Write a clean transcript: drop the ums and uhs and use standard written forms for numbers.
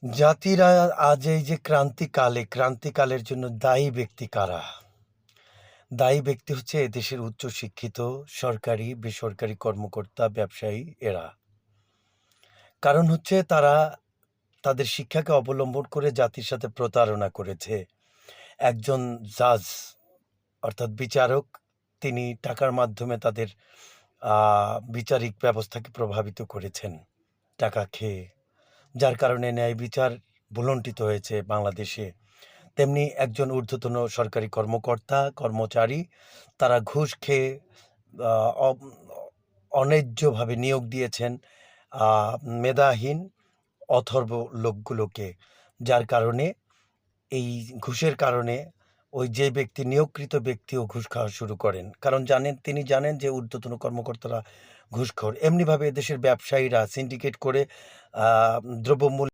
জাতিরা আজ এই যে ক্রান্তিকালের জন্য দায়ী ব্যক্তি কারা? দায়ী ব্যক্তি হচ্ছে এদেশের উচ্চশিক্ষিত সরকারি, বেসরকারি কর্মকর্তা, ব্যবসায়ী এরা। কারণ হচ্ছে তারা তাদের শিক্ষাকে অবলম্বন করে জাতির সাথে প্রতারণা করেছে। একজন জাজ অর্থাৎ বিচারক, তিনি টাকার মাধ্যমে তাদের বিচারিক ব্যবস্থাকে প্রভাবিত করেছেন টাকা খেয়ে। যার কারণে ন্যায় বিচার ভুলণ্ঠিত হয়েছে বাংলাদেশে। তেমনি একজন ঊর্ধ্বতন সরকারি কর্মচারী, তারা ঘুষ খেয়ে অন্যায্যভাবে নিয়োগ দিয়েছেন মেধাহীন অথর্ব লোকগুলোকে। যার কারণে এই ঘুষের কারণে ওই যে ব্যক্তি নিয়োগকৃত ব্যক্তিও ঘুষ খাওয়া শুরু করেন। কারণ তিনি জানেন যে ঊর্ধ্বতন কর্মকর্তারা ঘুষখোর। এমনিভাবে এদেশের ব্যবসায়ীরা সিন্ডিকেট করে দ্রব্যমূল্য